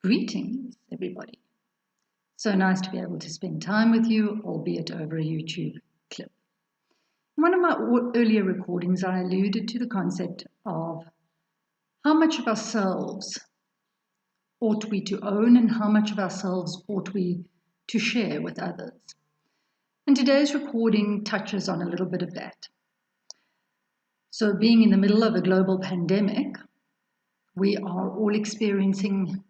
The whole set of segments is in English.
Greetings, everybody. So nice to be able to spend time with you, albeit over a YouTube clip. In one of my earlier recordings, I alluded to the concept of how much of ourselves ought we to own and how much of ourselves ought we to share with others. And today's recording touches on a little bit of that. So being in the middle of a global pandemic, we are all experiencing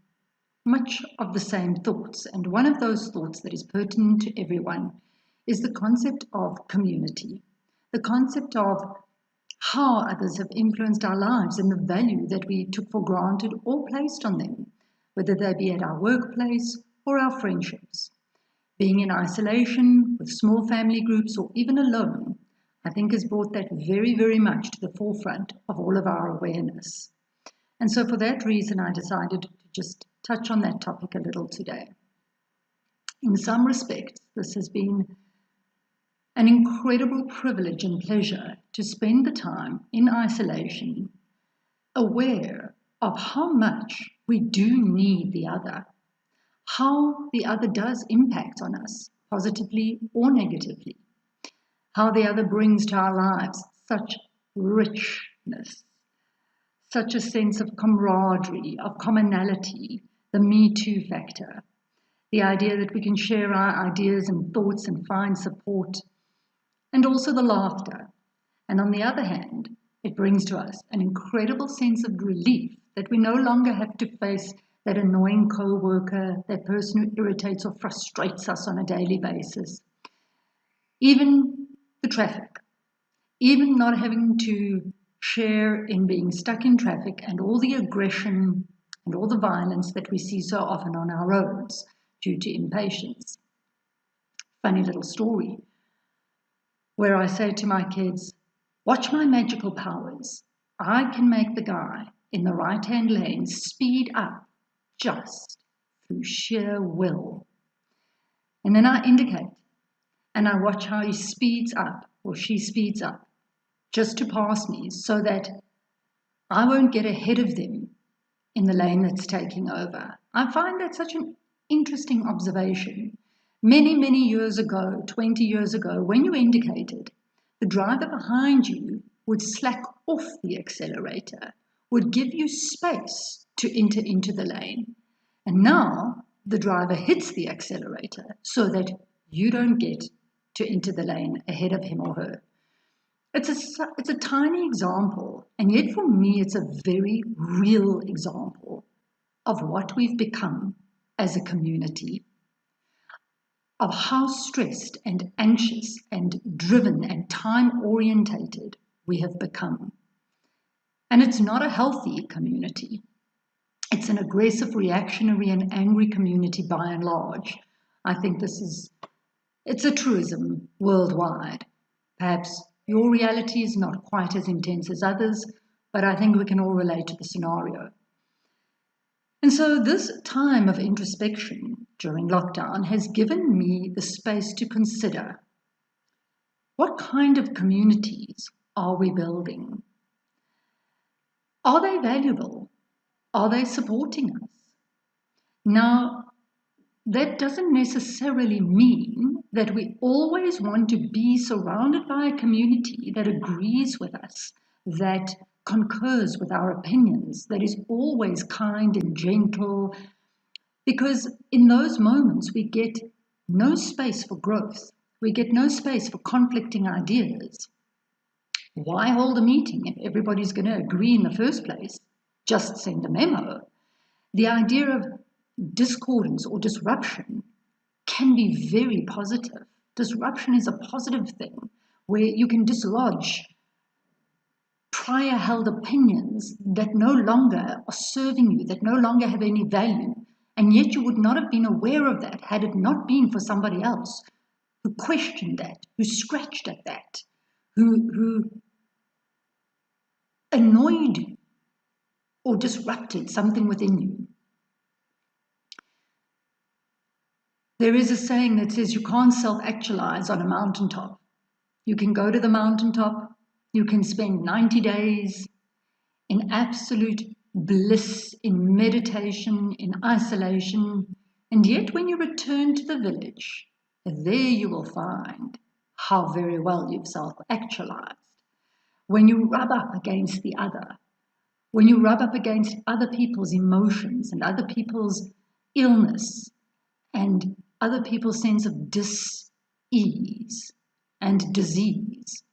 much of the same thoughts, and one of those thoughts that is pertinent to everyone is the concept of community, the concept of how others have influenced our lives and the value that we took for granted or placed on them, whether they be at our workplace or our friendships. Being in isolation, with small family groups, or even alone, I think has brought that very, very much to the forefront of all of our awareness. And so for that reason, I decided to just touch on that topic a little today. In some respects, this has been an incredible privilege and pleasure to spend the time in isolation, aware of how much we do need the other, how the other does impact on us, positively or negatively, how the other brings to our lives such richness, such a sense of camaraderie, of commonality, the Me Too factor, the idea that we can share our ideas and thoughts and find support, and also the laughter. And on the other hand, it brings to us an incredible sense of relief that we no longer have to face that annoying co-worker, that person who irritates or frustrates us on a daily basis. Even the traffic, even not having to share in being stuck in traffic and all the aggression and all the violence that we see so often on our roads due to impatience. Funny little story where I say to my kids, watch my magical powers. I can make the guy in the right-hand lane speed up just through sheer will. And then I indicate and I watch how he speeds up or she speeds up just to pass me so that I won't get ahead of them in the lane that's taking over. I find that such an interesting observation. Many, many years ago, 20 years ago, when you indicated, the driver behind you would slack off the accelerator, would give you space to enter into the lane. And now the driver hits the accelerator so that you don't get to enter the lane ahead of him or her. It's a tiny example, and yet for me it's a very real example of what we've become as a community, of how stressed and anxious and driven and time-orientated we have become. And it's not a healthy community. It's an aggressive, reactionary and angry community by and large. I think it's a truism worldwide. Perhaps your reality is not quite as intense as others, but I think we can all relate to the scenario. And so this time of introspection during lockdown has given me the space to consider what kind of communities are we building? Are they valuable? Are they supporting us? Now, that doesn't necessarily mean that we always want to be surrounded by a community that agrees with us, that concurs with our opinions, that is always kind and gentle, because in those moments we get no space for growth. We get no space for conflicting ideas. Why hold a meeting if everybody's going to agree in the first place? Just send a memo. The idea of discordance or disruption can be very positive. Disruption is a positive thing where you can dislodge prior held opinions that no longer are serving you, that no longer have any value, and yet you would not have been aware of that had it not been for somebody else who questioned that, who scratched at that, who annoyed or disrupted something within you. There is a saying that says you can't self-actualize on a mountaintop. You can go to the mountaintop, you can spend 90 days in absolute bliss, in meditation, in isolation. And yet when you return to the village, there you will find how very well you've self-actualized. When you rub up against the other, when you rub up against other people's emotions and other people's illness and other people's sense of dis-ease and disease,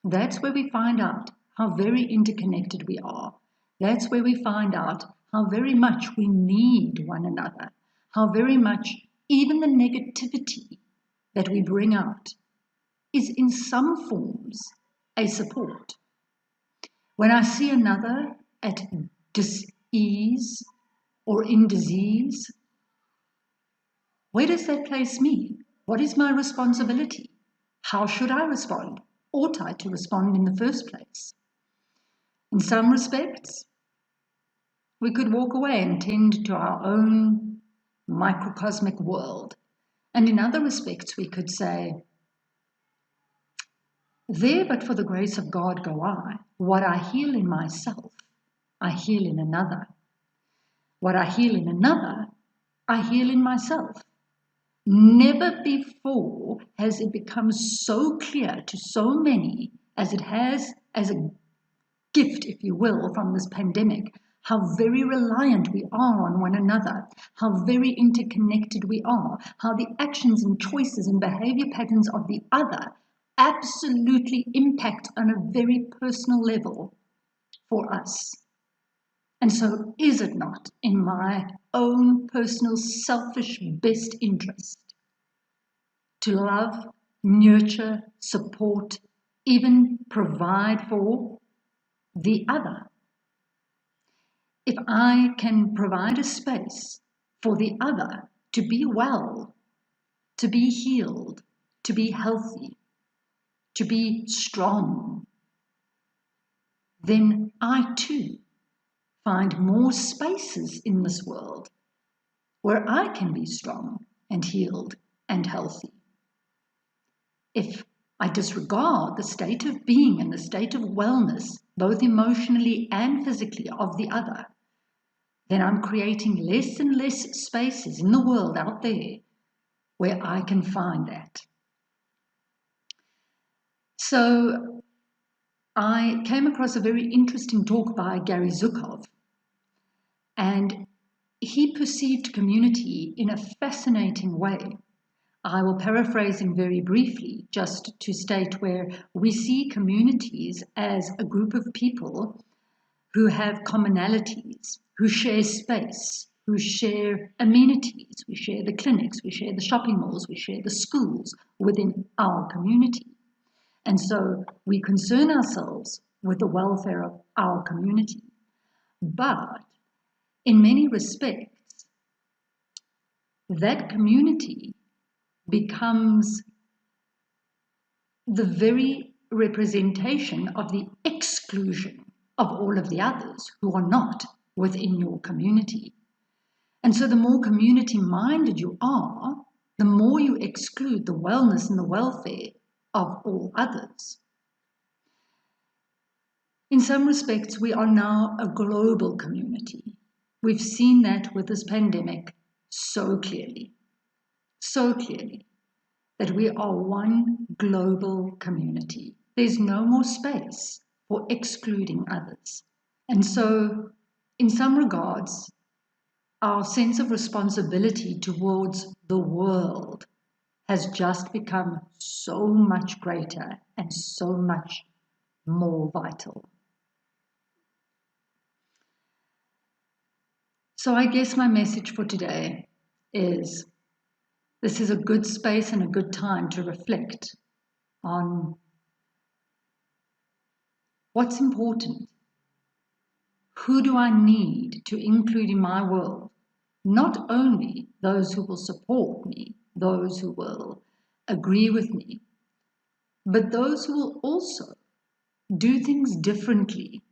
that's where we find out how very interconnected we are. That's where we find out how very much we need one another, how very much even the negativity that we bring out is in some forms a support. When I see another at dis-ease or in disease, where does that place me? What is my responsibility? How should I respond? Ought I to respond in the first place? In some respects, we could walk away and tend to our own microcosmic world. And in other respects, we could say, there but for the grace of God go I. What I heal in myself, I heal in another. What I heal in another, I heal in myself. Never before has it become so clear to so many as it has as a gift, if you will, from this pandemic, how very reliant we are on one another, how very interconnected we are, how the actions and choices and behavior patterns of the other absolutely impact on a very personal level for us. And so is it not in my own personal selfish best interest to love, nurture, support, even provide for the other? If I can provide a space for the other to be well, to be healed, to be healthy, to be strong, then I too find more spaces in this world where I can be strong and healed and healthy. If I disregard the state of being and the state of wellness, both emotionally and physically, of the other, then I'm creating less and less spaces in the world out there where I can find that. So I came across a very interesting talk by Gary Zukov, and he perceived community in a fascinating way. I will paraphrase him very briefly, just to state where we see communities as a group of people who have commonalities, who share space, who share amenities. We share the clinics, we share the shopping malls, we share the schools within our community. And so we concern ourselves with the welfare of our community. But in many respects, that community becomes the very representation of the exclusion of all of the others who are not within your community. And so the more community-minded you are, the more you exclude the wellness and the welfare of all others. In some respects, we are now a global community. We've seen that with this pandemic so clearly that we are one global community. There's no more space for excluding others. And so, in some regards, our sense of responsibility towards the world has just become so much greater and so much more vital. So I guess my message for today is this is a good space and a good time to reflect on what's important. Who do I need to include in my world? Not only those who will support me, those who will agree with me, but those who will also do things differently,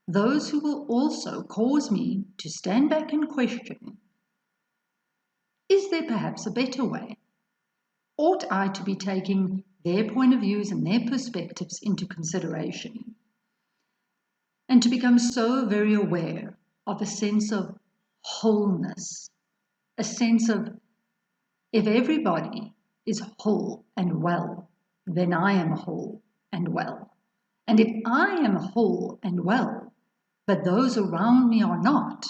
those who will also cause me to stand back and question, is there perhaps a better way? Ought I to be taking their point of views and their perspectives into consideration? And to become so very aware of a sense of wholeness, a sense of if everybody is whole and well, then I am whole and well. And if I am whole and well, but those around me are not,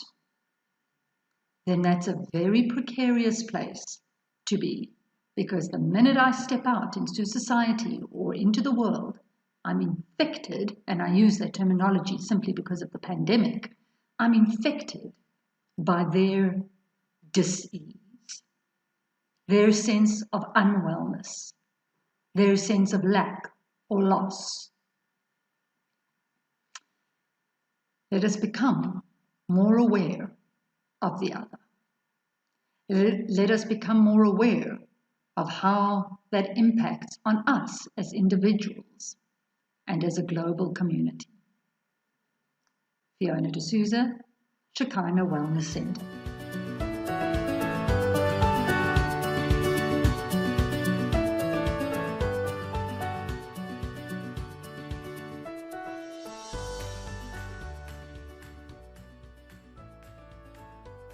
then that's a very precarious place to be. Because the minute I step out into society or into the world, I'm infected, and I use that terminology simply because of the pandemic, I'm infected by their dis-ease, their sense of unwellness, their sense of lack or loss. Let us become more aware of the other. Let us become more aware of how that impacts on us as individuals and as a global community. Fiona D'Souza, Shekinah Wellness Centre.